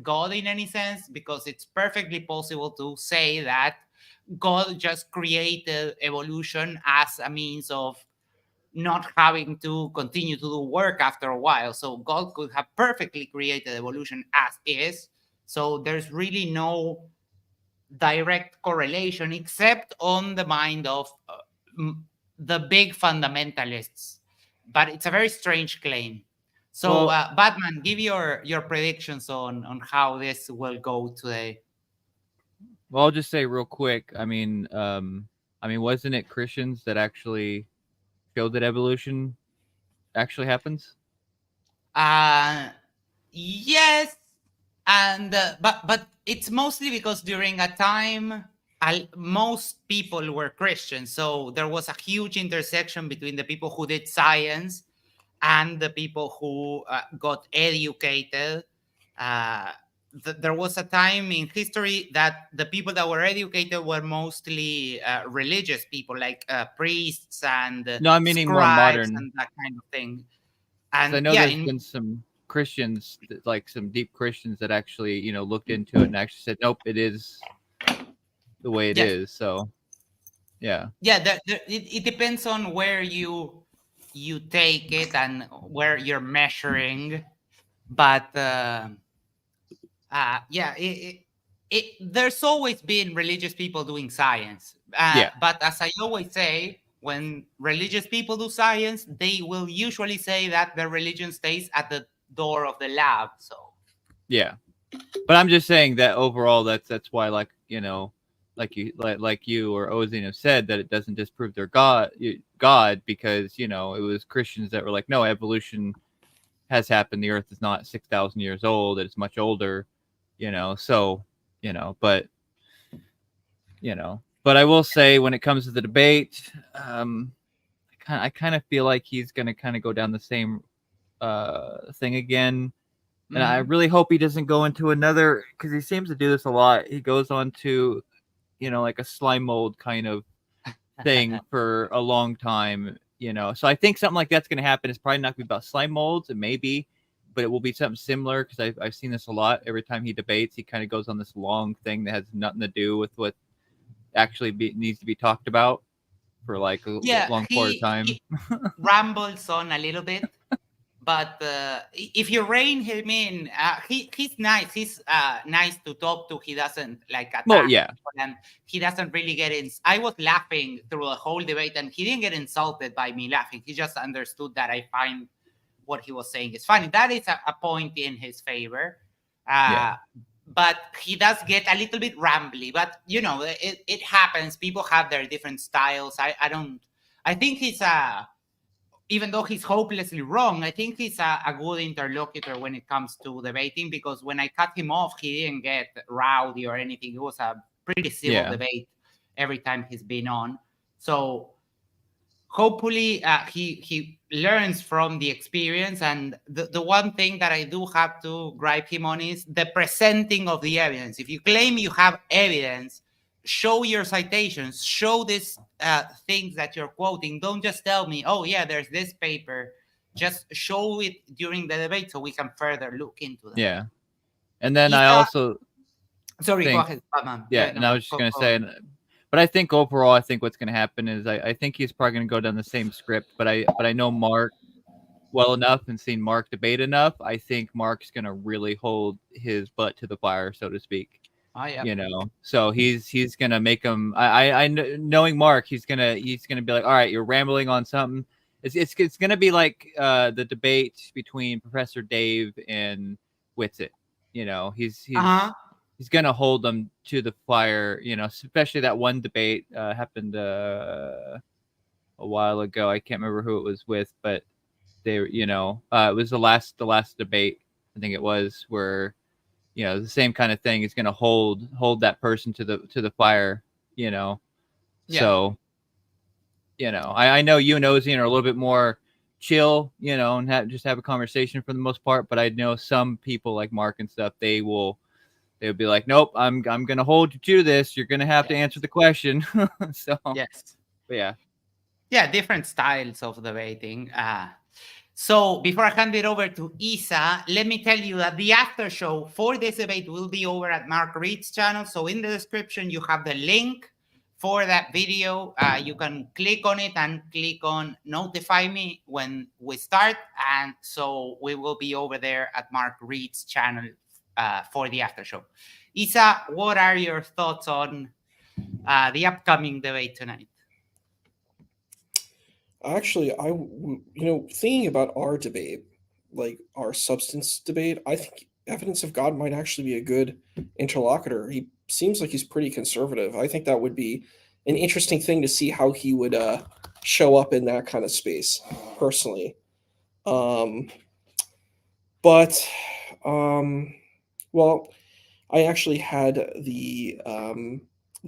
God in any sense, because it's perfectly possible to say that God just created evolution as a means of not having to continue to do work after a while. So God could have perfectly created evolution as is. So there's really no direct correlation except on the mind of the big fundamentalists. But it's a very strange claim. So, Well, Batman, give your predictions on how this will go today. I'll just say real quick. Wasn't it Christians that actually showed that evolution actually happens? Uh, yes, and but it's mostly because during a time most people were Christians, so there was a huge intersection between the people who did science and the people who got educated. Uh, there was a time in history that the people that were educated were mostly religious people, like priests and No, I'm meaning more scribes modern. and that kind of thing. Because I And know yeah, there's in been some Christians, like some deep Christians, that actually looked into it and actually said, nope, it is the way it yes, is. So yeah, yeah, it depends on where you take it and where you're measuring, but yeah, there's always been religious people doing science, yeah, but as I always say, when religious people do science, they will usually say that their religion stays at the door of the lab. So yeah. But I'm just saying that overall, that's why, like you or Ozine have said, that it doesn't disprove their God, because it was Christians that were like, no, evolution has happened. The Earth is not 6,000 years old; it's much older. So but but I will say, when it comes to the debate, I kind of feel like he's going to kind of go down the same thing again. And I mhm. really hope he doesn't go into another, because he seems to do this a lot. He goes on to, like a slime mold kind of thing for a long time. So I think something like that's going to happen. It's probably not going to be about slime molds. It may be, but it will be something similar, because I've seen this a lot. Every time he debates, he kind of goes on this long thing that has nothing to do with what actually needs to be talked about for like a Yeah, long part of time. he rambles on a little bit, but if you rein him in, he's nice. He's nice to talk to. He doesn't like Well, attack yeah, people, and he doesn't really get in. I was laughing through the whole debate, and he didn't get insulted by me laughing. He just understood that I find what he was saying is funny. That is a point in his favor. yeah, Uh, but he does get a little bit rambly. But it happens. People have their different styles. I don't. I think he's a even though he's hopelessly wrong, I think he's a good interlocutor when it comes to debating, because when I cut him off, he didn't get rowdy or anything. It was a pretty civil yeah, debate every time he's been on. So hopefully he learns from the experience. And the one thing that I do have to gripe him on is the presenting of the evidence. If you claim you have evidence, show your citations, show these things that you're quoting. Don't just tell me, oh yeah, there's this paper. Just show it during the debate so we can further look into that. yeah. And then He's I also sorry, go think, ahead, Batman. yeah, Yeah, and I no, was just gonna say, but I think overall, I think what's gonna happen is I think he's probably gonna go down the same script. But I know Mark well enough and seen Mark debate enough. I think Mark's gonna really hold his butt to the fire, so to speak. oh yeah, So he's gonna make him. Knowing Mark, he's gonna be like, all right, you're rambling on something. It's gonna be like the debate between Professor Dave and Witsit. He's uh-huh. he's gonna hold them to the fire. Especially that one debate happened a while ago. I can't remember who it was with, but it was the last debate. I think it was where the same kind of thing is going to hold that person to the fire. You know, Yeah. so I know you and Ozian are a little bit more chill, and just have a conversation for the most part. But I know some people like Mark and stuff, they'll be like, nope, I'm gonna hold you to this. You're gonna have to answer Yes. the question. So, Yes. but yeah, Yeah, different styles of debating. So before I hand it over to Isa, let me tell you that the after show for this debate will be over at Mark Reed's channel. So in the description, you have the link for that video. You can click on it and click on notify me when we start. And so we will be over there at Mark Reed's channel for the after show. Isa, what are your thoughts on the upcoming debate tonight? Actually, thinking about our debate, like our substance debate, I think evidence of God might actually be a good interlocutor. He seems like he's pretty conservative. I think that would be an interesting thing to see how he would show up in that kind of space, personally. Um, but, well, I actually had the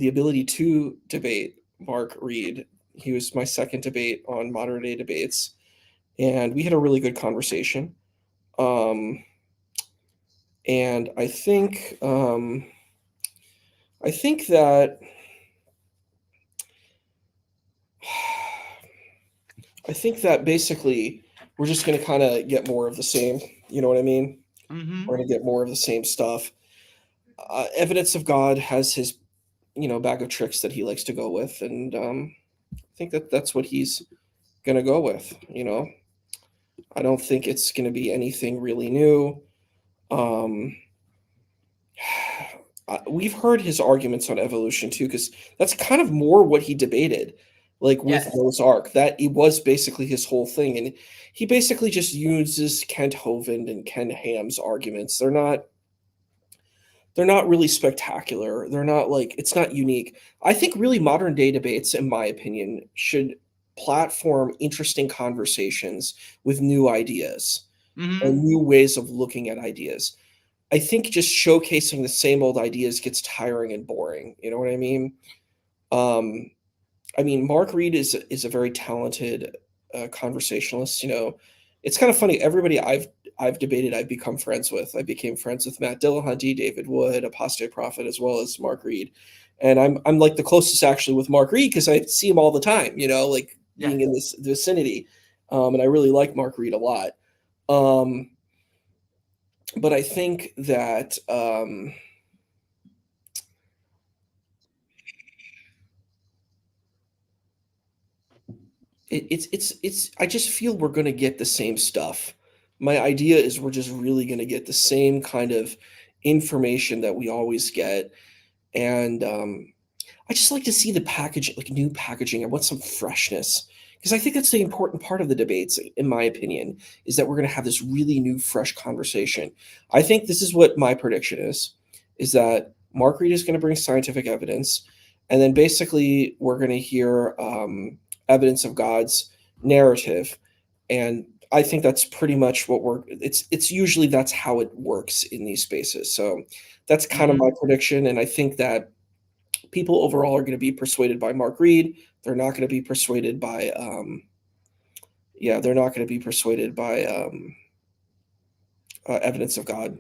ability to debate Mark Reed. He was my second debate on Modern Day Debates, and we had a really good conversation. And I think that basically we're just going to kind of get more of the same. You know what I mean? Mm-hmm. We're going to get more of the same stuff. Evidence of God has his, bag of tricks that he likes to go with, and I think that that's what he's going to go with. I don't think it's going to be anything really new. We've heard his arguments on evolution too, because that's kind of more what he debated, like with Yes. Noah's Ark. That it was basically his whole thing, and he basically just uses Kent Hovind and Ken Ham's arguments. They're not really spectacular. They're not like, it's not unique. I think really modern day debates, in my opinion, should platform interesting conversations with new ideas and new ways of looking at ideas. I think just showcasing the same old ideas gets tiring and boring. You know what I mean? Mark Reed is a very talented conversationalist. It's kind of funny. Everybody I've debated, I've become friends with. I became friends with Matt Dillahunty, David Wood, Apostate Prophet, as well as Mark Reed. And I'm like the closest actually with Mark Reed because I see him all the time. Like being in this vicinity, and I really like Mark Reed a lot. But I think that it's I just feel we're going to get the same stuff. My idea is we're just really going to get the same kind of information that we always get, and I just like to see the package, like new packaging. I want some freshness because I think that's the important part of the debates, in my opinion, is that we're going to have this really new, fresh conversation. I think this is what my prediction is that Mark Reed is going to bring scientific evidence, and then basically we're going to hear evidence of God's narrative, and I think that's pretty much what it's usually that's how it works in these spaces. So that's kind of my prediction, and I think that people overall are going to be persuaded by Mark Reed. They're not going to be persuaded by evidence of God.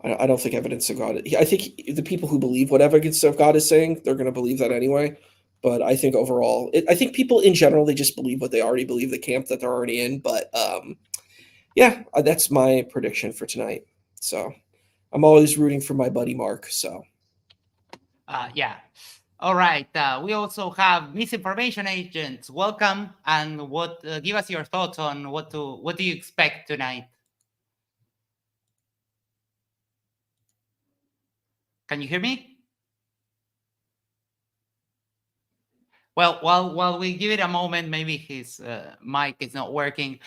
I don't think evidence of God. I think the people who believe what evidence of God is saying, they're going to believe that anyway. But I think overall, I think people in general, they just believe what they already believe, the camp that they're already in. But yeah, that's my prediction for tonight. So I'm always rooting for my buddy Mark. So yeah. All right. We also have misinformation agents. Welcome, and what? Give us your thoughts on what do you expect tonight? Can you hear me? Well, while we give it a moment, maybe his mic is not working.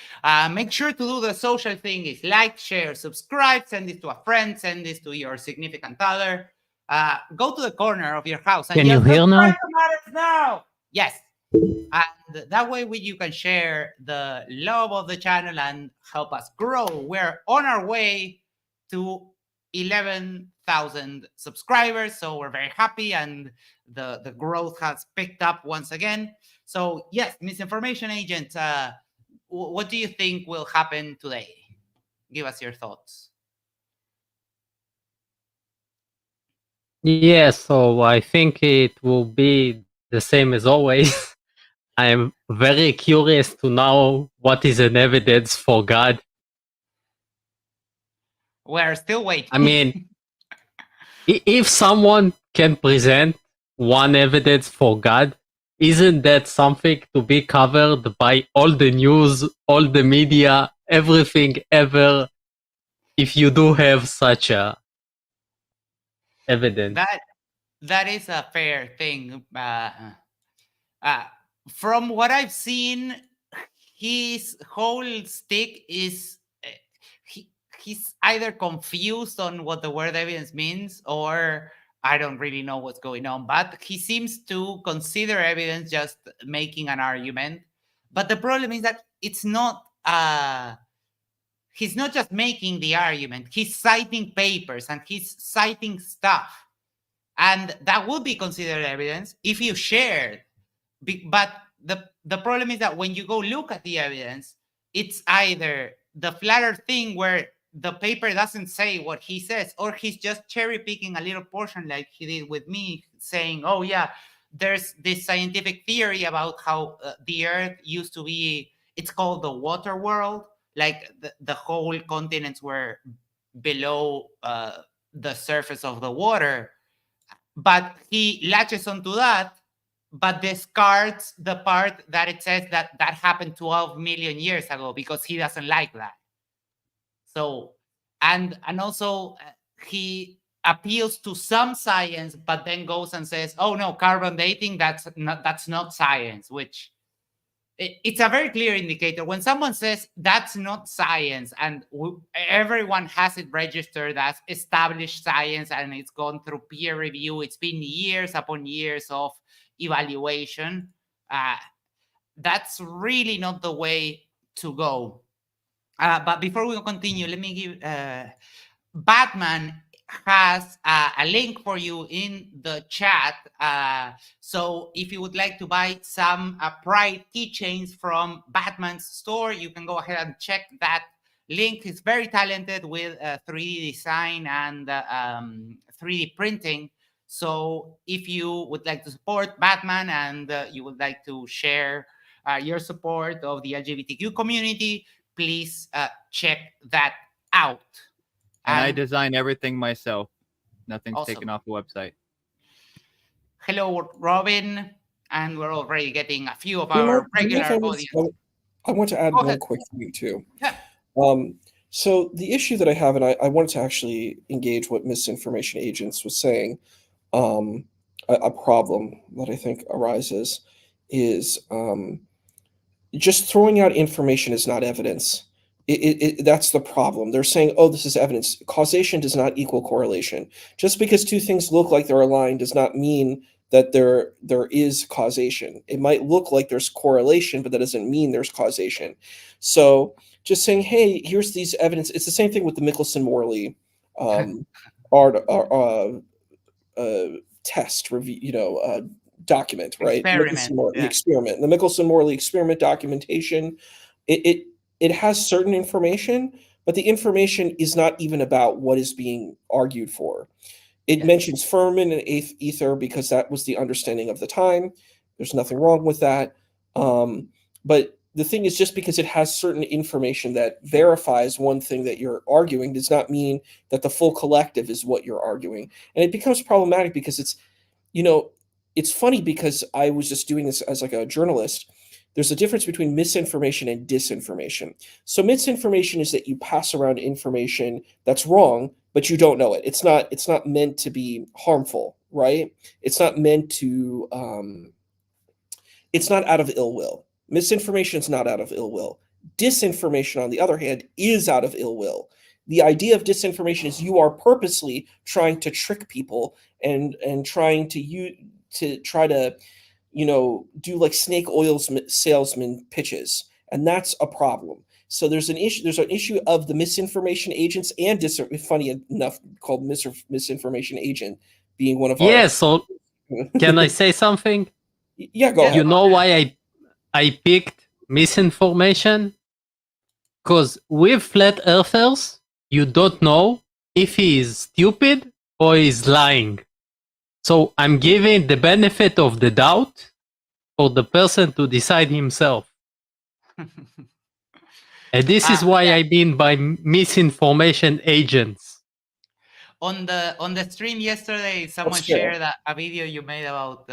Make sure to do the social thing: is like, share, subscribe, send this to a friend, send this to your significant other. Go to the corner of your house and Can you hear now? Yes. And that way you can share the love of the channel and help us grow. We're on our way to 11,000 subscribers, so we're very happy, and the growth has picked up once again. So yes, misinformation agent, what do you think will happen today? Give us your thoughts. Yeah, so I think it will be the same as always. I am very curious to know what is an evidence for God. We're still waiting. I mean, if someone can present one evidence for God, isn't that something to be covered by all the news, all the media, everything ever? If you do have such a evidence, that is a fair thing. From what I've seen, his whole stick is he's either confused on what the word evidence means, or I don't really know what's going on. But he seems to consider evidence just making an argument. But the problem is that it's not. He's not just making the argument. He's citing papers and he's citing stuff, and that would be considered evidence if you shared. But the problem is that when you go look at the evidence, it's either the flatter thing where the paper doesn't say what he says, or he's just cherry picking a little portion like he did with me, saying, oh yeah, there's this scientific theory about how the earth used to be, it's called the water world, like the whole continents were below the surface of the water. But he latches onto that, but discards the part that it says that happened 12 million years ago, because he doesn't like that. So, and also he appeals to some science, but then goes and says, oh no, carbon dating, that's not science, which it's a very clear indicator. When someone says that's not science, and everyone has it registered as established science, and it's gone through peer review, it's been years upon years of evaluation, that's really not the way to go. But before we continue, let me give Batman has a link for you in the chat. So if you would like to buy some Pride keychains from Batman's store, you can go ahead and check that link. He's very talented with 3D design and 3D printing. So if you would like to support Batman and you would like to share your support of the LGBTQ community, please check that out. And I design everything myself. Nothing's awesome. taken off the website. Hello, Robin. And we're already getting a few of our regular audience. I want to add one quick thing too. Yeah. So the issue that I have, and I wanted to actually engage what misinformation agents was saying, a problem that I think arises is just throwing out information is not evidence. That's the problem. They're saying, oh, this is evidence. Causation does not equal correlation. Just because two things look like they're aligned does not mean that there is causation. It might look like there's correlation, but that doesn't mean there's causation. So just saying, hey, here's these evidence. It's the same thing with the Michelson-Morley test review, document, right? The experiment, the Michelson-Morley experiment documentation. It has certain information, but the information is not even about what is being argued for. It mentions Fermi and ether because that was the understanding of the time. There's nothing wrong with that. But the thing is, just because it has certain information that verifies one thing that you're arguing does not mean that the full collective is what you're arguing. And it becomes problematic because it's funny because I was just doing this as like a journalist. There's a difference between misinformation and disinformation. So misinformation is that you pass around information that's wrong, but you don't know it. It's not meant to be harmful, right? It's not meant to, it's not out of ill will. Misinformation is not out of ill will. Disinformation, on the other hand, is out of ill will. The idea of disinformation is you are purposely trying to trick people and trying to try to do like snake oil salesman pitches, and that's a problem. So there's an issue of the misinformation agents and funny enough called misinformation agent being one of our. Yeah. So can I say something? Yeah, go ahead. You know why I picked misinformation? Because with flat earthers, you don't know if he is stupid or he's lying. So I'm giving the benefit of the doubt for the person to decide himself. And this is why Yeah. I mean by misinformation agents. On the stream yesterday, someone fair. shared a video you made about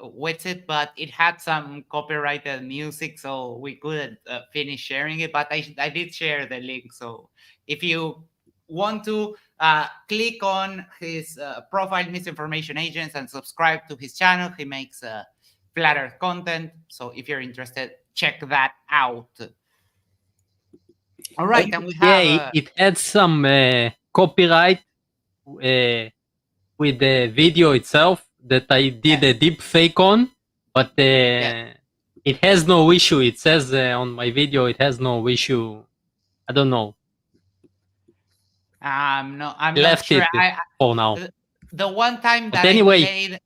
Wetsit, but it had some copyrighted music, so we couldn't finish sharing it. But I did share the link, so if you want to click on his profile, Misinformation Agents, and subscribe to his channel, he makes flat Earth content. So if you're interested, check that out. All right, and we have Yeah, it had some copyright with the video itself that I did a deep fake on, but it has no issue. It says on my video it has no issue. I don't know. I'm not Left sure. it for now. The one time But that anyway, I played,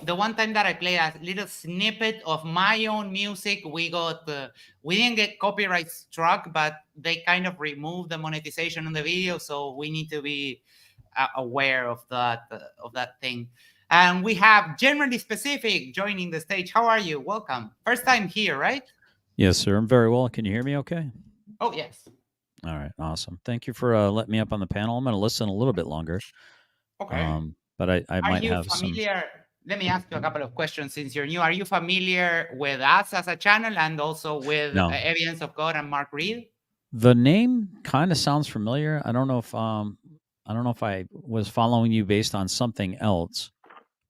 the one time that I played a little snippet of my own music, we didn't get copyright struck, but they kind of removed the monetization on the video, so we need to be aware of that thing. And we have Generally Specific joining the stage. How are you? Welcome. First time here, right? Yes, sir. I'm very well. Can you hear me okay? Oh, yes. All right. Awesome. Thank you for letting me up on the panel. I'm going to listen a little bit longer. Okay. But I Are might you have familiar? Let me ask you a couple of questions since you're new. Are you familiar with us as a channel and also with No. Evidence of God and Mark Reed? The name kind of sounds familiar. I don't know if I was following you based on something else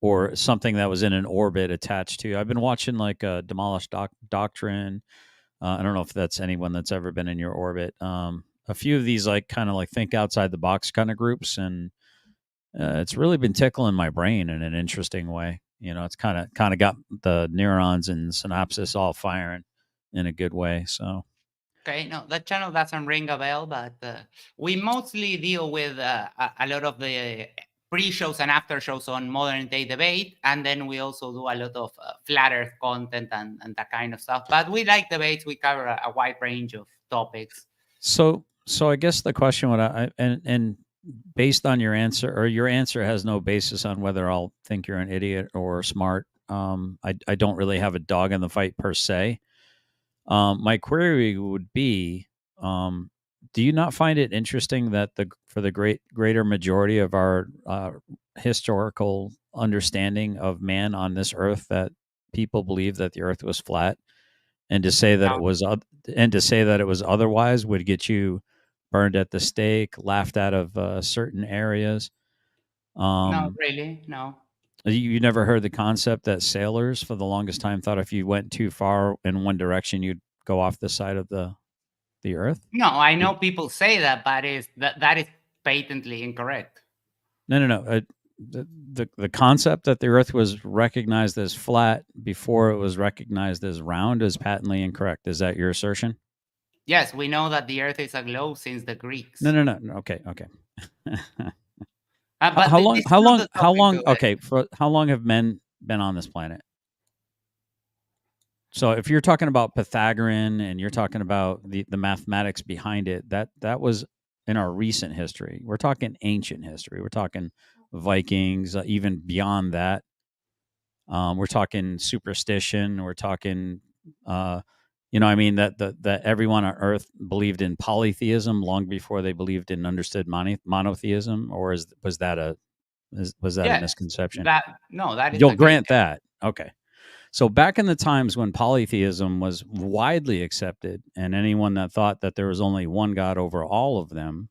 or something that was in an orbit attached to. I've been watching like Demolished Doctrine. I don't know if that's anyone that's ever been in your orbit. A few of these like kind of like think outside the box kind of groups, and it's really been tickling my brain in an interesting way. You know, it's kind of got the neurons and synapses all firing in a good way. So Okay, no, that channel doesn't ring a bell, but we mostly deal with a lot of the pre-shows and after shows on modern day debate, and then we also do a lot of flat Earth content and that kind of stuff. But we like debates. We cover a wide range of topics. So I guess the question would and based on your answer, or your answer has no basis on whether I'll think you're an idiot or smart. I don't really have a dog in the fight per se. My query would be, do you not find it interesting that for the greater majority of our historical understanding of man on this earth, that people believe that the earth was flat, and to say that it was otherwise would get you burned at the stake, laughed out of certain areas. No, really, no. You never heard the concept that sailors, for the longest time, thought if you went too far in one direction, you'd go off the side of the earth? No, I know people say that, but that is patently incorrect. No. The concept that the earth was recognized as flat before it was recognized as round is patently incorrect. Is that your assertion? Yes, we know that the earth is a globe since the Greeks. No. Okay. But how long? this is How not long? the How topic long? to it. Okay. For how long have men been on this planet? So if you're talking about Pythagorean and you're talking about the mathematics behind it, that was in our recent history. We're talking ancient history. We're talking Vikings, even beyond that. We're talking superstition. We're talking, that everyone on Earth believed in polytheism long before they believed in understood monotheism, or was that a misconception? That is. You'll grant that, okay. So back in the times when polytheism was widely accepted, and anyone that thought that there was only one God over all of them,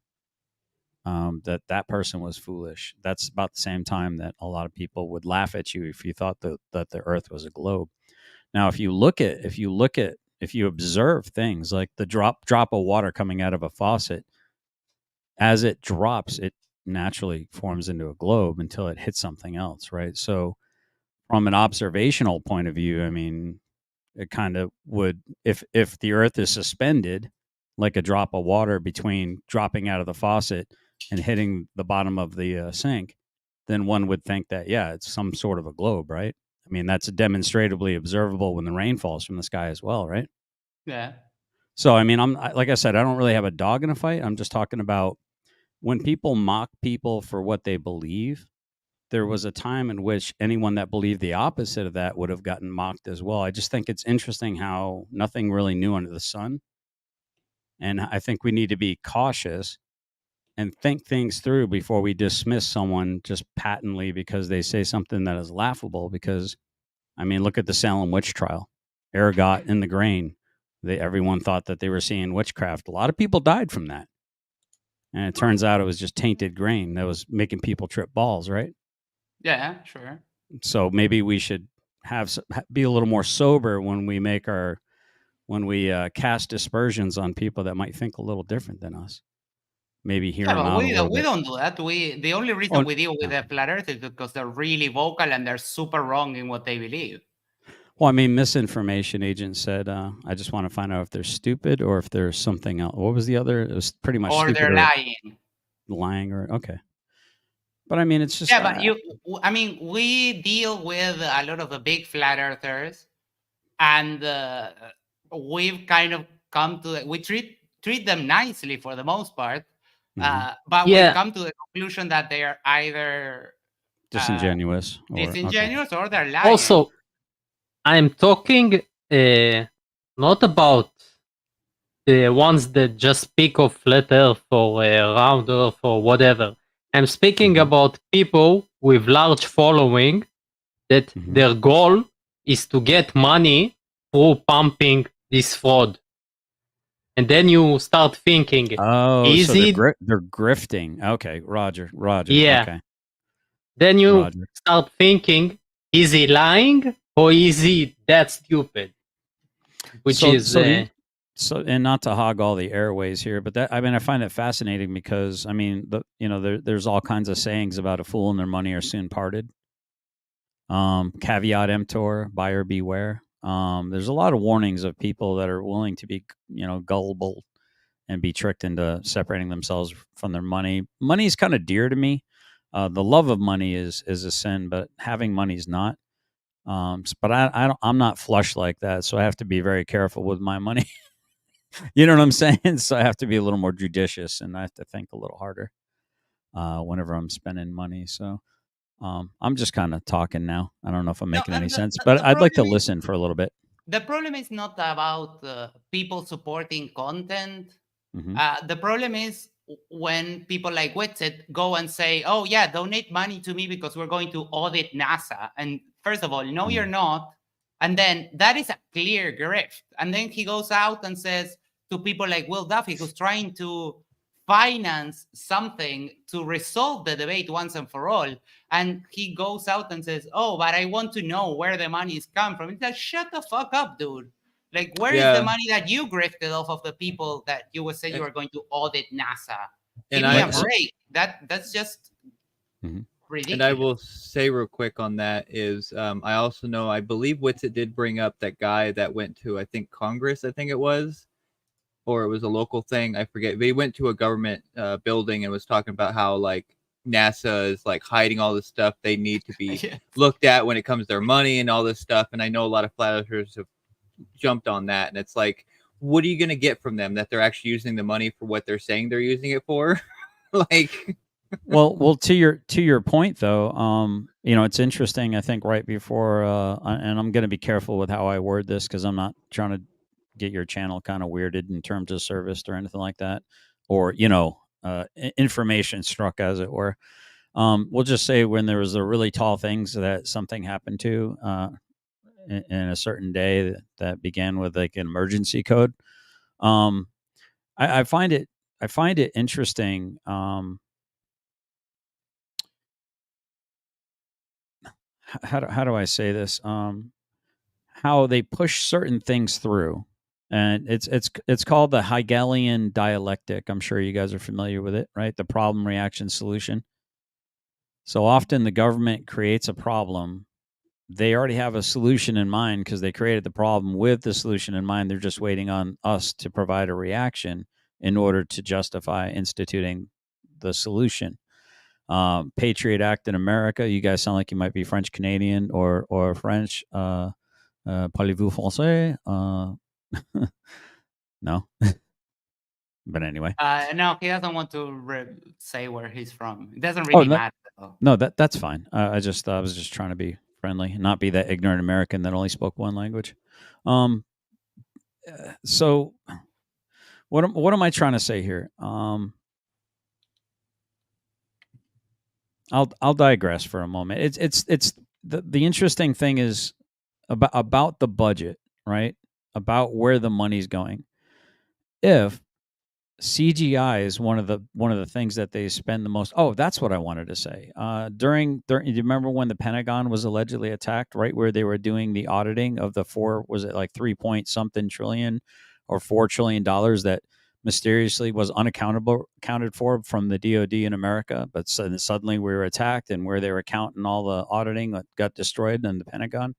that person was foolish. That's about the same time that a lot of people would laugh at you if you thought that the Earth was a globe. Now, if you observe things like the drop of water coming out of a faucet, as it drops, it naturally forms into a globe until it hits something else, right? So from an observational point of view, I mean, it kind of would, if the earth is suspended like a drop of water between dropping out of the faucet and hitting the bottom of the sink, then one would think that, yeah, it's some sort of a globe, right? I mean, that's demonstrably observable when the rain falls from the sky as well, right? Yeah. So, I mean, like I said, I don't really have a dog in a fight. I'm just talking about when people mock people for what they believe, there was a time in which anyone that believed the opposite of that would have gotten mocked as well. I just think it's interesting how nothing really new under the sun. And I think we need to be cautious and think things through before we dismiss someone just patently because they say something that is laughable. Because, I mean, look at the Salem witch trial. Ergot in the grain. Everyone thought that they were seeing witchcraft. A lot of people died from that. And it turns out it was just tainted grain that was making people trip balls, right? Yeah, sure. So maybe we should be a little more sober when we cast aspersions on people that might think a little different than us. Maybe hear Yeah, them but out a little we bit. don't do that. The only reason Oh, we deal with no. the flat Earth is because they're really vocal and they're super wrong in what they believe. Well, I mean, misinformation agent said, I just want to find out if they're stupid or if there's something else. What was the other? It was pretty much Or stupid they're or lying. okay. But I mean, it's just Yeah, but we deal with a lot of the big flat earthers, and we've kind of come to we treat them nicely for the most part, but Yeah. we've come to the conclusion that they are either disingenuous or they're lying. Also, I'm talking not about the ones that just speak of flat Earth or round Earth or whatever. I'm speaking about people with large following that their goal is to get money through pumping this fraud. And then you start thinking, oh, is so it? they're grifting. Okay, Roger. Yeah. Okay. Then you start thinking, is he lying or is he that stupid? So, and not to hog all the airways here, but I find it fascinating because there's all kinds of sayings about a fool and their money are soon parted. Caveat emptor, buyer beware. There's a lot of warnings of people that are willing to be, gullible and be tricked into separating themselves from their money. Money is kind of dear to me. The love of money is a sin, but having money is not. But I'm not flush like that, so I have to be very careful with my money. You know what I'm saying? So I have to be a little more judicious, and I have to think a little harder whenever I'm spending money. So I'm just kind of talking now. I don't know if I'm making any sense, but I'd like to listen for a little bit. The problem is not about people supporting content. The problem is when people like Witsit go and say, oh, yeah, donate money to me because we're going to audit NASA. And first of all, no, you're not. And then that is a clear grift. And then he goes out and says to people like Will Duffy, who's trying to finance something to resolve the debate once and for all. And he goes out and says, oh, but I want to know where the money is come from. It's like, shut the fuck up, dude. Like, where is the money that you grifted off of the people that you would say you were going to audit NASA? Give me a break. That's just ridiculous. And I will say real quick on that is I also know, I believe Witsit did bring up that guy that went to, I think, Congress, I think it was, or it was a local thing. I forget. But he went to a government building and was talking about how, like, NASA is, like, hiding all this stuff they need to be looked at when it comes to their money and all this stuff. And I know a lot of flat earthers have jumped on that, and it's like, what are you going to get from them that they're actually using the money for what they're saying they're using it for? Like, well, to your point though, it's interesting. I think right before, and I'm going to be careful with how I word this because I'm not trying to get your channel kind of weirded in terms of service or anything like that, or information struck, as it were. We'll just say when there was a really tall things that something happened to in a certain day that began with like an emergency code. I find it interesting. How do I say this? How they push certain things through, and it's called the Hegelian dialectic. I'm sure you guys are familiar with it, right? The problem, reaction, solution. So often the government creates a problem. They already have a solution in mind because they created the problem with the solution in mind. They're just waiting on us to provide a reaction in order to justify instituting the solution. Patriot Act in America. You guys sound like you might be French Canadian or French. Parlez-vous français? No. But anyway, No, he doesn't want to say where he's from. It doesn't oh really matter. Though. no, that's fine. I was just trying to be friendly, not be that ignorant American that only spoke one language. So what am I trying to say here? I'll digress for a moment. It's the interesting thing is about the budget, right? About where the money's going. If CGI is one of the things that they spend the most. Oh, that's what I wanted to say. During do you remember when the Pentagon was allegedly attacked, right where they were doing the auditing of the was it like 3 point something trillion or $4 trillion that mysteriously was accounted for from the DoD in America, but suddenly we were attacked, and where they were counting all the auditing got destroyed in the Pentagon.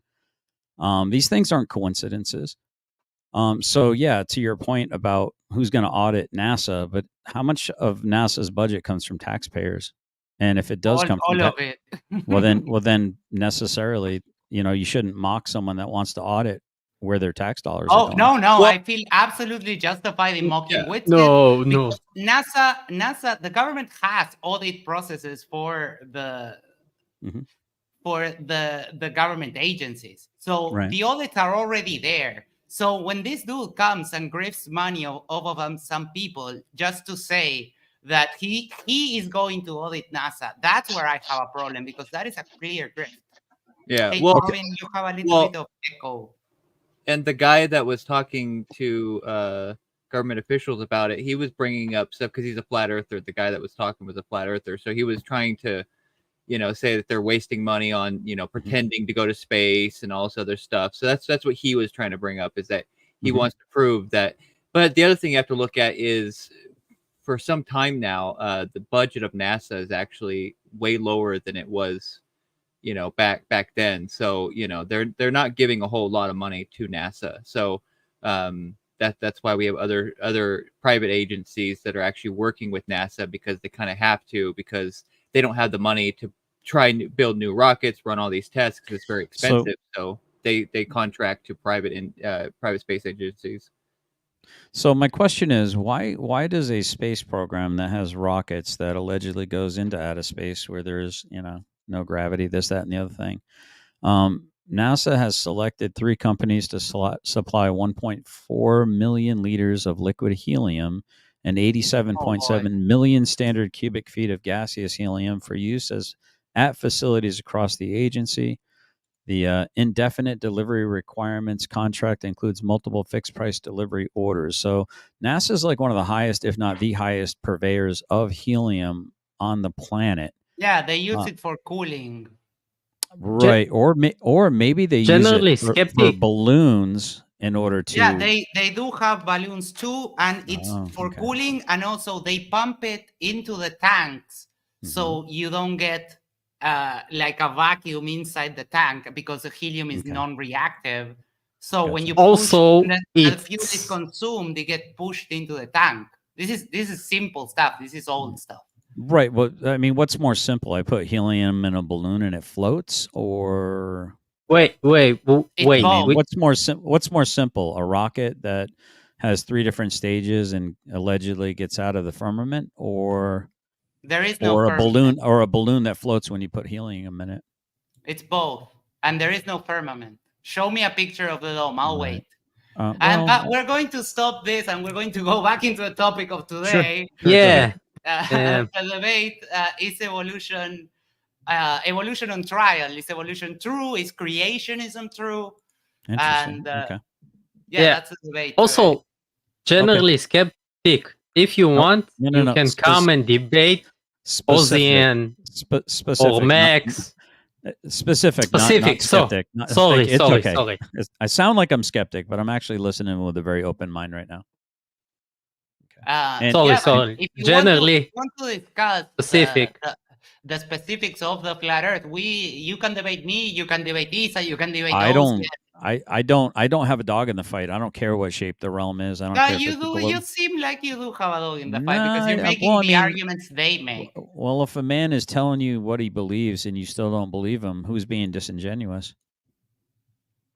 These things aren't coincidences. So yeah, to your point about who's going to audit NASA, but how much of NASA's budget comes from taxpayers? And if it does come from all of it. well then necessarily, you shouldn't mock someone that wants to audit where their tax dollars are going. No, Well- I feel absolutely justified in mocking Yeah. Whitfield. No, because NASA, the government has audit processes for the Mhm. for the government agencies. So Right. the audits are already there. So when this dude comes and grifts money off of some people just to say that he is going to audit NASA, that's where I have a problem, because that is a clear grift. Yeah. Hey, Well, Robin, you have a little bit of echo. and the guy that was talking to government officials about it, he was bringing up stuff because he's a flat earther. The guy that was talking was a flat earther, so he was trying to, say that they're wasting money on, pretending to go to space and all this other stuff. So that's what he was trying to bring up, is that he wants to prove that. But the other thing you have to look at is, for some time now, the budget of NASA is actually way lower than it was, back then. So they're not giving a whole lot of money to NASA. So that's why we have other private agencies that are actually working with NASA, because they kind of have to, because they don't have the money to try and build new rockets, run all these tests, because it's very expensive. So they contract to private space agencies. So my question is, why does a space program that has rockets that allegedly goes into outer space where there's no gravity, this, that, and the other thing, NASA has selected 3 companies to supply 1.4 million liters of liquid helium and 87.7 million standard cubic feet of gaseous helium for use at facilities across the agency. The indefinite delivery requirements contract includes multiple fixed price delivery orders. So NASA is like one of the highest, if not the highest, purveyors of helium on the planet. Yeah, they use it for cooling. Right. Or maybe they Generally use it for skeptic. balloons in order to. Yeah, they do have balloons too, and it's for okay. cooling, and also they pump it into the tanks so you don't get like a vacuum inside the tank, because the helium is non-reactive. So when you Also, the fuel is consumed, they get pushed into the tank. This is simple stuff. This is old stuff. Right. Well, I mean, what's more simple? I put helium in a balloon and it floats, or wait. What's more simple? A rocket that has 3 different stages and allegedly gets out of the firmament, or there is no or a firmament. balloon that floats when you put helium in it. It's both, and there is no firmament. Show me a picture of the dome. I'll wait. Well, We're going to stop this, and we're going to go back into the topic of today. Sure, Yeah. The debate is evolution. Evolution on trial. Is evolution true? Is creationism true? Interesting. And Okay. yeah, that's the debate. Also, generally skeptic. If you want, no, you can come and debate Ozian specific, or Max. Specific, not skeptic. Sorry. It's, I sound like I'm skeptic, but I'm actually listening with a very open mind right now. Sorry. If you Generally, want to discuss specific. The specifics of the flat Earth, you can debate me, you can debate Isa, you can debate. I don't have a dog in the fight. I don't care what shape the realm is. I don't care. You if do. Below... You seem like you do have a dog in the fight, because you're making the arguments they make. Well, if a man is telling you what he believes and you still don't believe him, who's being disingenuous?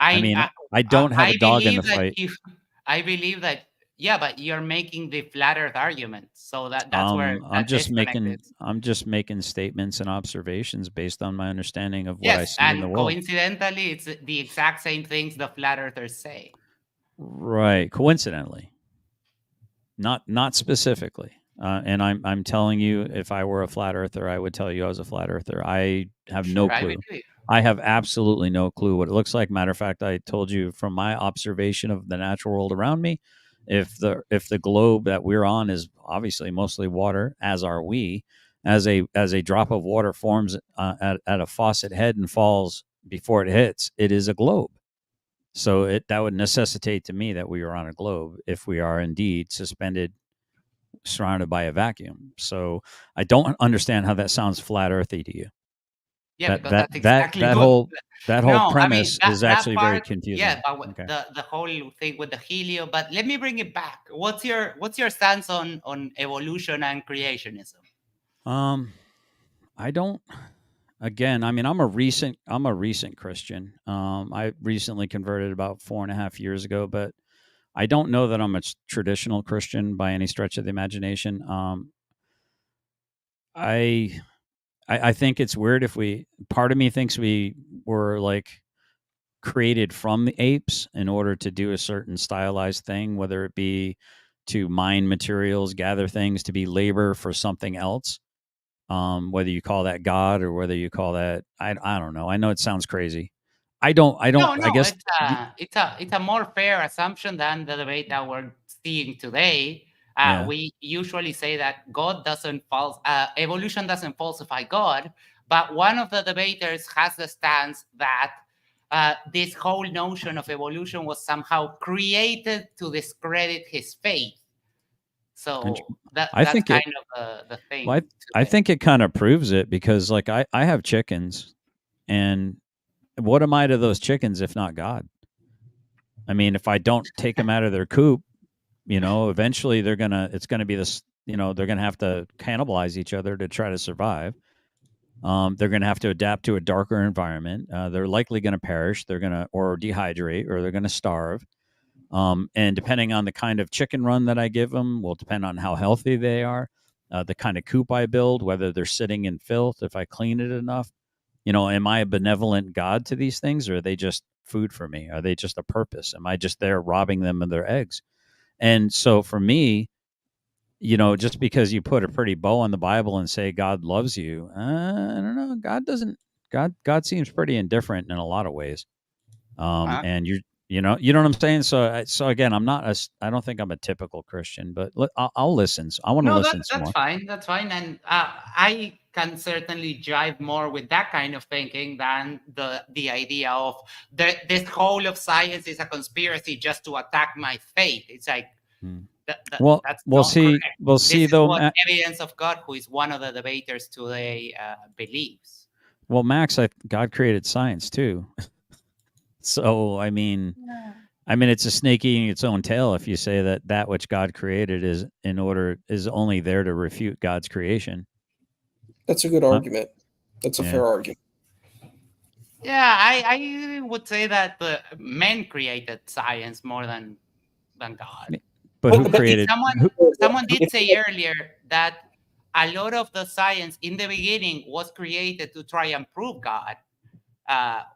I don't have a dog in the fight. I believe that Yeah, but you're making the flat Earth argument, so that's where I'm that just disconnect making is. I'm just making statements and observations based on my understanding of what I Yes, see in the and world. coincidentally, it's the exact same things the flat earthers say. Right. Coincidentally, not specifically. And I'm telling you, if I were a flat earther, I would tell you I was a flat earther. I have no Sure, I clue. believe. I have absolutely no clue what it looks like. Matter of fact, I told you from my observation of the natural world around me, if the globe that we're on is obviously mostly water, as are we, as a drop of water forms at a faucet head and falls before it hits, it is a globe. So that would necessitate to me that we are on a globe if we are indeed suspended, surrounded by a vacuum. So I don't understand how that sounds flat earthy to you. Yeah, That because that that's that exactly that what. whole that whole No, I mean premise that is that actually very part. Yeah, confusing. but Okay. the whole thing with the helio. But let me bring it back. What's your stance on evolution and creationism? I don't. Again, I mean, I'm a recent Christian. I recently converted about 4.5 years ago, but I don't know that I'm a traditional Christian by any stretch of the imagination. I I think it's weird if part of me thinks we were like created from the apes in order to do a certain stylized thing, whether it be to mine materials, gather things, to be labor for something else. Whether you call that God or whether you call that, I don't know. I know it sounds crazy. No, I no, guess it's a more fair assumption than the debate that we're seeing today. yeah. We usually say that evolution doesn't falsify God, but one of the debaters has the stance that this whole notion of evolution was somehow created to discredit his faith. And So I that's think kind it. of the Well, thing I today. think it kind of proves it because like I have chickens, and what am I to those chickens if not God? I mean, if I don't take them out of their coop, eventually it's gonna be this, they're gonna have to cannibalize each other to try to survive. They're gonna have to adapt to a darker environment. They're likely gonna perish. They're gonna or dehydrate or they're gonna starve. And depending on the kind of chicken run that I give them will depend on how healthy they are, the kind of coop I build, whether they're sitting in filth, if I clean it enough. Am I a benevolent God to these things, or are they just food for me? Are they just a purpose? Am I just there robbing them of their eggs? And so for me, just because you put a pretty bow on the Bible and say God loves you, I don't know. God doesn't. God seems pretty indifferent in a lot of ways. Uh, And you know what I'm saying. So again, I don't think I'm a typical Christian, but I'll listen. I want to No, listen some that's more. fine. That's fine, and I can certainly jive more with that kind of thinking than the idea of this whole of science is a conspiracy just to attack my faith. It's like Hmm. Well, that's we'll not correct. see. We'll This see is though. what evidence of God, who is one of the debaters today, believes. Well, Max, God created science too. So I mean, it's a snake eating its own tail if you say that which God created is only there to refute God's creation. That's a good Huh? argument. That's a Yeah. fair argument. Yeah, I would say that the men created science more than God. But But who but created? Someone Who? someone did if, say earlier that a lot of the science in the beginning was created to try and prove God,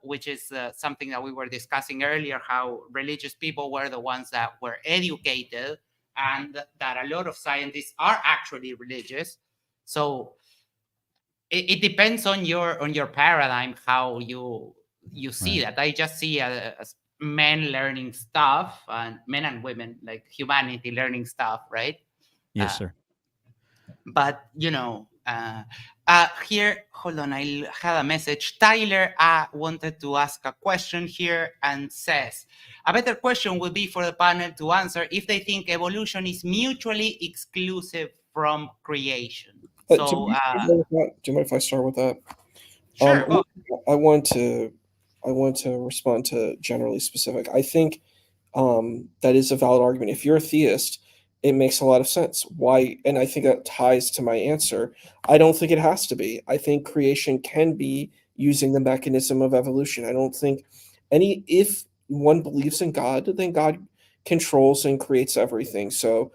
which is something that we were discussing earlier, how religious people were the ones that were educated, and that a lot of scientists are actually religious. So it depends on your paradigm how you see Right. that. I just see as men learning stuff and men and women like humanity learning stuff, right? Yes, Uh, sir. but here, hold on, I had a message. Tyler wanted to ask a question here and says a better question would be for the panel to answer if they think evolution is mutually exclusive from creation. So do you mind if I start with that? sure, go. I want to respond to generally specific. I think that is a valid argument. If you're a theist, it makes a lot of sense. Why? And I think that ties to my answer. I don't think it has to be. I think creation can be using the mechanism of evolution. I don't think if one believes in God, then God controls and creates everything. So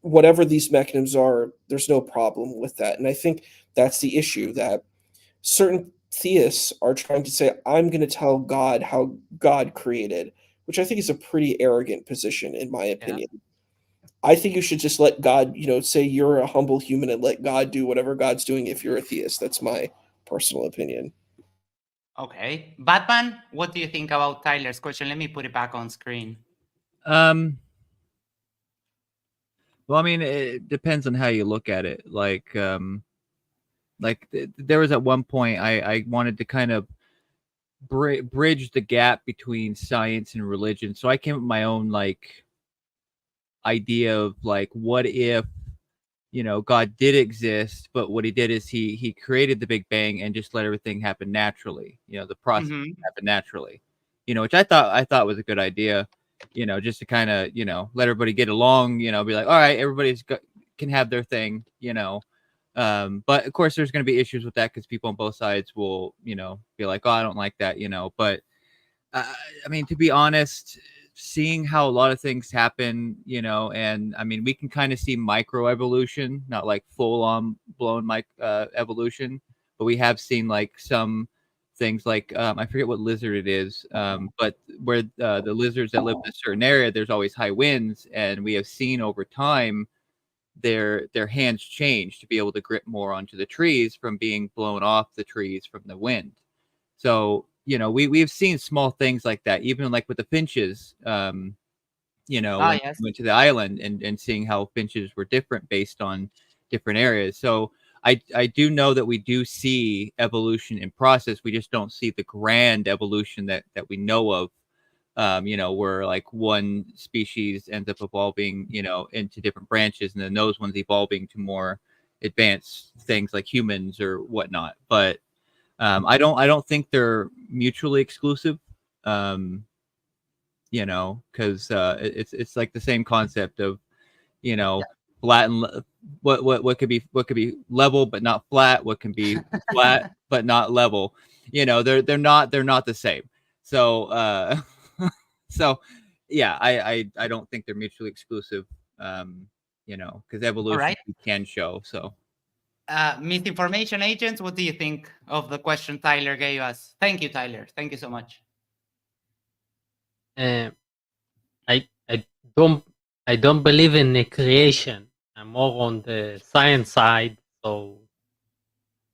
whatever these mechanisms are, there's no problem with that. And I think that's the issue, that certain theists are trying to say, I'm going to tell God how God created, which I think is a pretty arrogant position, in my opinion. I think you should just let God, say you're a humble human and let God do whatever God's doing if you're a theist. That's my personal opinion. Okay. Batman, what do you think about Tyler's question? Let me put it back on screen. Well, I mean, it depends on how you look at it. There was at one point I wanted to kind of bridge the gap between science and religion. So I came up with my own idea of what if God did exist, but what he did is he created the Big Bang and just let everything happen naturally. The process happen naturally. Which I thought was a good idea. Just to kind of let everybody get along. Be like, all right, can have their thing. But of course, there's going to be issues with that because people on both sides will be like, oh, I don't like that. But I mean, to be honest, seeing how a lot of things happen, and I mean, we can kind of see micro evolution, not like full on blown evolution, but we have seen some things I forget what lizard it is, but where the lizards that live in a certain area, there's always high winds, and we have seen over time their hands change to be able to grip more onto the trees from being blown off the trees from the wind. So we've seen small things like that, even with the finches. When we went to the island and seeing how finches were different based on different areas. So I do know that we do see evolution in process. We just don't see the grand evolution that we know of. Where one species ends up evolving, into different branches, and then those ones evolving to more advanced things like humans or whatnot. But I don't think they're mutually exclusive. Because it's like the same concept of flat and what could be level but not flat, what can be flat but not level. They're not the same. So so yeah, I don't think they're mutually exclusive. Because evolution can show. So Misinformation agents, what do you think of the question Tyler gave us? Thank you, Tyler. Thank you so much. I don't believe in the creation. I'm more on the science side, so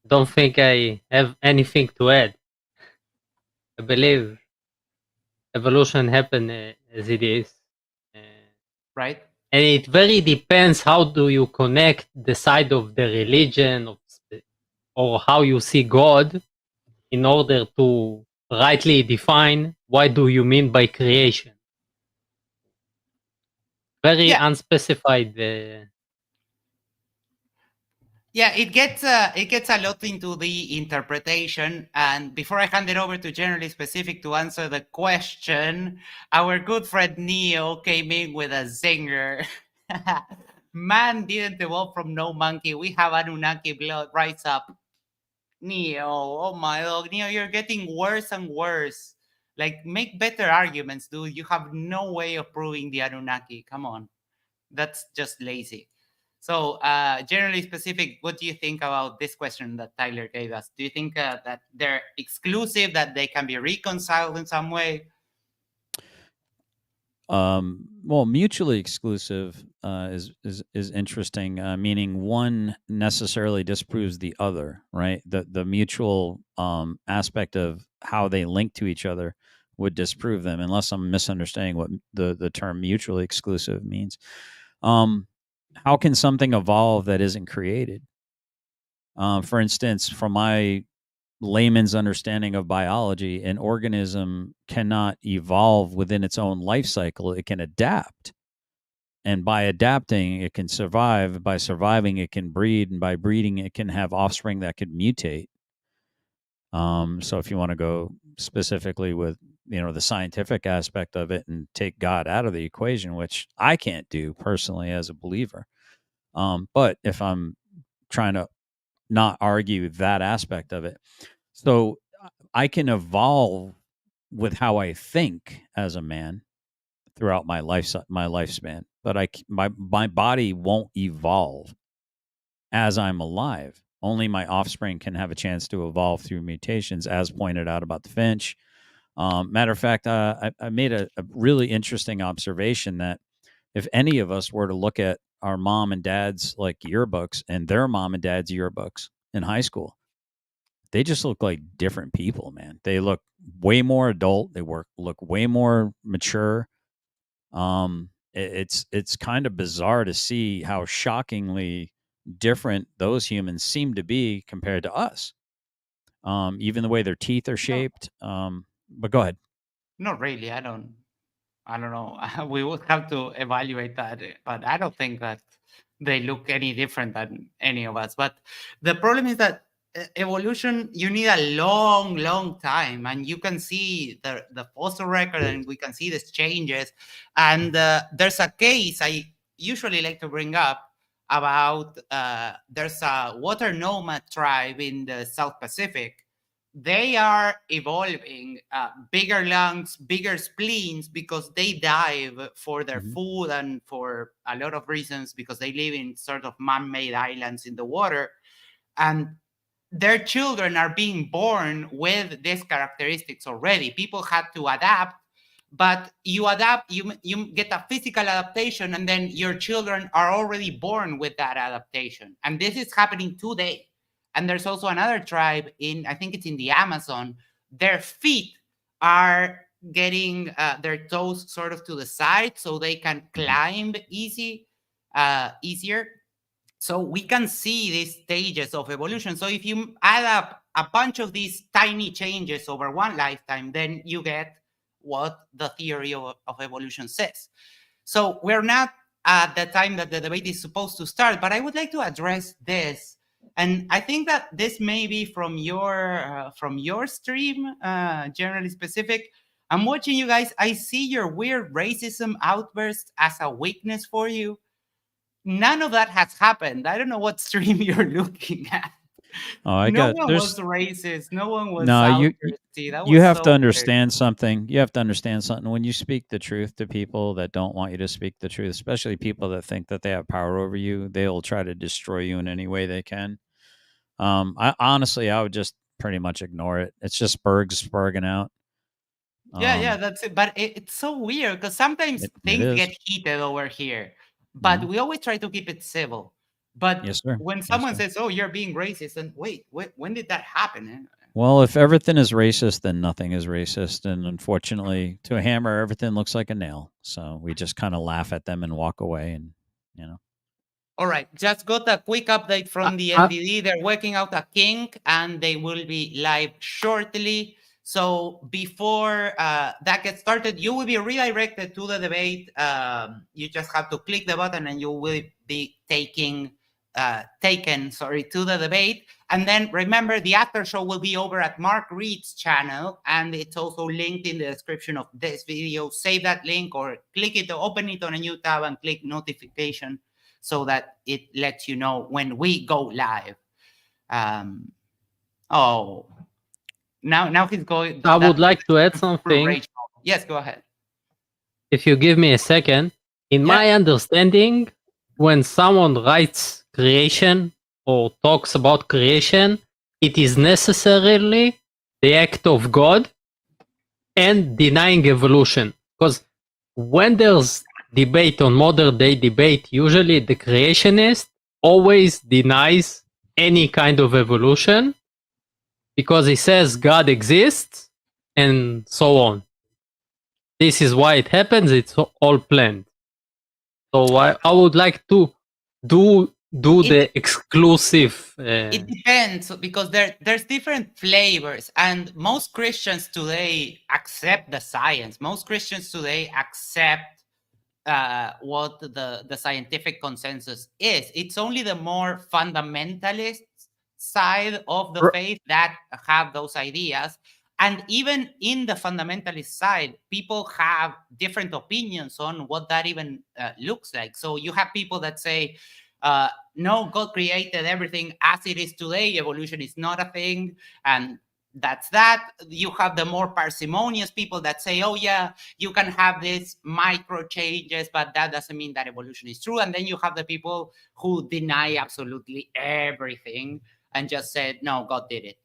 don't think I have anything to add. I believe evolution happened as it is. Right. And it very depends how do you connect the side of the religion or how you see God in order to rightly define what do you mean by creation. Very unspecified. Yeah, it gets a lot into the interpretation. And before I hand it over to Generally Specific to answer the question, our good friend Neo came in with a zinger. Man didn't evolve from no monkey. We have Anunnaki blood. Rise up. Neo, oh my dog. Neo, you're getting worse and worse. Make better arguments, dude. You have no way of proving the Anunnaki. Come on. That's just lazy. So, Generally Specific, what do you think about this question that Tyler gave us? Do you think that they're exclusive, that they can be reconciled in some way? Well, mutually exclusive is interesting, meaning one necessarily disproves the other, right? The mutual aspect of how they link to each other would disprove them, unless I'm misunderstanding what the term mutually exclusive means. How can something evolve that isn't created? For instance, from my layman's understanding of biology, an organism cannot evolve within its own life cycle. It can adapt. And by adapting, it can survive. By surviving, it can breed. And by breeding, it can have offspring that could mutate. So if you want to go specifically with, the scientific aspect of it and take God out of the equation, which I can't do personally as a believer. But if I'm trying to not argue that aspect of it, so I can evolve with how I think as a man throughout my lifespan, but my body won't evolve as I'm alive. Only my offspring can have a chance to evolve through mutations, as pointed out about the finch. Matter of fact, I made a really interesting observation that if any of us were to look at our mom and dad's like yearbooks and their mom and dad's yearbooks in high school, they just look like different people, man. They look way more adult. They look way more mature. It's kind of bizarre to see how shockingly different those humans seem to be compared to us. Even the way their teeth are No, shaped. But go ahead. not really. I don't know. We would have to evaluate that, but I don't think that they look any different than any of us. But the problem is that evolution, you need a long, long time, and you can see the fossil record, and we can see these changes. And there's a case I usually like to bring up about there's a water nomad tribe in the South Pacific. They are evolving bigger lungs, bigger spleens because they dive for their Mhm. food and for a lot of reasons because they live in sort of man-made islands in the water. And their children are being born with these characteristics already. People had to adapt, but you adapt, you get a physical adaptation, and then your children are already born with that adaptation. And this is happening today. And there's also another tribe in, I think it's in the Amazon, their feet are getting their toes sort of to the side so they can climb easier. So we can see these stages of evolution. So if you add up a bunch of these tiny changes over one lifetime, then you get what the theory of evolution says. So we're not at the time that the debate is supposed to start, but I would like to address this. And I think that this may be from your stream, generally specific. I'm watching you guys. I see your weird racism outburst as a weakness for you. None of that has happened. I don't know what stream you're looking at. Oh, I No got one was there's racist. No one was no outbursty. That you was have to so weird. understand something. You have to understand something. When you speak the truth to people that don't want you to speak the truth, especially people that think that they have power over you, they'll try to destroy you in any way they can. I honestly, I would just pretty much ignore it. It's just spurging out. Yeah, that's it. But it's so weird because sometimes It things is. get heated over here, but Mhm. we always try to keep it civil. But Yes, sir. when Yes, someone sir. says, "Oh, you're being racist," and wait, when did that happen? Well, if everything is racist, then nothing is racist. And unfortunately, to a hammer, everything looks like a nail. So we just kind of laugh at them and walk away. And, you know, All right, just got a quick update Uh, from the uh, NDD. They're working out a kink and they will be live shortly. So before that gets started, you will be redirected to the debate. You just have to click the button and you will be taken to the debate. And then remember, the after show will be over at Mark Reed's channel, and it's also linked in the description of this video. Save that link or click it, open it on a new tab and click notification so that it lets you know when we go live. Oh, now he's going. I would That's like to add something. Rachel. Yes, go ahead. If you give me a second, in Yeah. my understanding, when someone writes creation or talks about creation, it is necessarily the act of God and denying evolution. Because when there's debate on modern day debate, usually the creationist always denies any kind of evolution because he says God exists and so on. This is why it happens. It's all planned. So I would like to do the exclusive. It depends because there's different flavors, and most Christians today accept the science. Most Christians today accept what the scientific consensus is. It's only the more fundamentalist side of the faith that have those ideas. And even in the fundamentalist side, people have different opinions on what that even looks like. So you have people that say, no, God created everything as it is today. Evolution is not a thing. And that's that. You have the more parsimonious people that say, oh yeah, you can have these micro changes, but that doesn't mean that evolution is true. And then you have the people who deny absolutely everything and just said, no, God did it.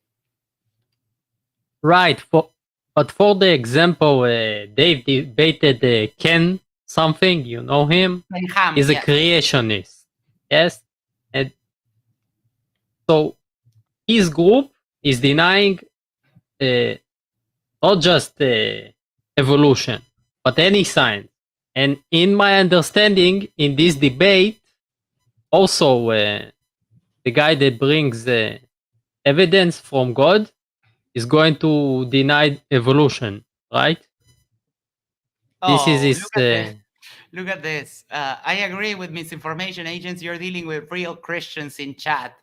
Right. But for the example, Dave debated Ken something, you know him, And Ham, is a yes. creationist. Yes. And so his group is denying not just evolution, but any science. And in my understanding, in this debate, also the guy that brings evidence from God is going to deny evolution, right? This is Oh, his. look at this. Look at this. I agree with misinformation agents. You're dealing with real Christians in chat.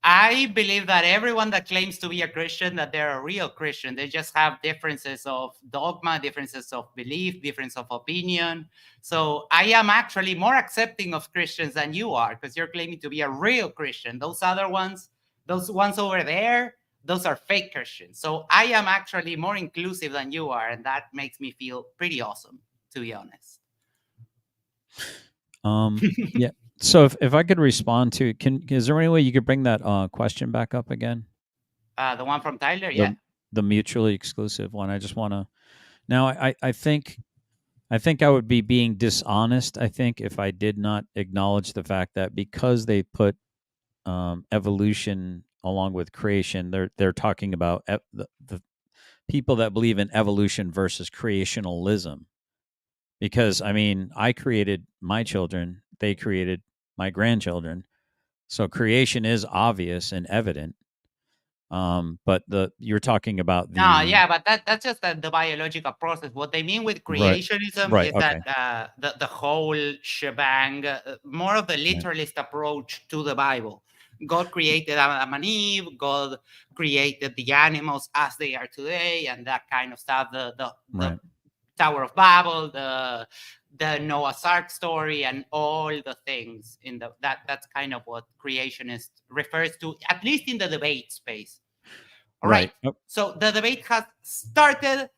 I believe that everyone that claims to be a Christian, that they're a real Christian. They just have differences of dogma, differences of belief, difference of opinion. So I am actually more accepting of Christians than you are, because you're claiming to be a real Christian. Those other ones, those ones over there, those are fake Christians. So I am actually more inclusive than you are, and that makes me feel pretty awesome, to be honest. Yeah. So if I could respond to, is there any way you could bring that question back up again? The one from Tyler, yeah. The mutually exclusive one. I just want to. Now, I think I would be being dishonest. I think if I did not acknowledge the fact that because they put evolution along with creation, they're talking about the people that believe in evolution versus creationalism. Because I mean, I created my children, they created my grandchildren, so creation is obvious and evident. But you're talking about the yeah, but that's just the biological process. What they mean with Right. creationism Right, is okay. that the whole shebang, more of the literalist approach to the Bible. God created Adam and Eve. God created the animals as they are today, and that kind of stuff. The Right. Tower of Babel, the Noah's Ark story, and all the things in that's kind of what creationist refers to, at least in the debate space. All right. Right. So the debate has started.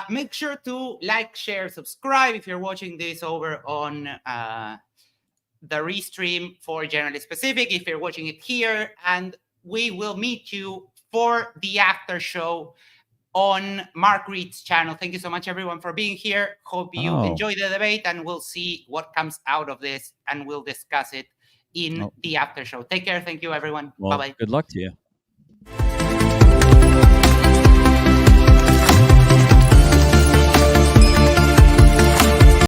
Make sure to like, share, subscribe if you're watching this over on the restream for Generally Specific, if you're watching it here, and we will meet you for the after show on Mark Reed's channel. Thank you so much, everyone, for being here. Hope you enjoy the debate, and we'll see what comes out of this, and we'll discuss it in the after show. Take care. Thank you, everyone. Well, Bye-bye. good luck to you.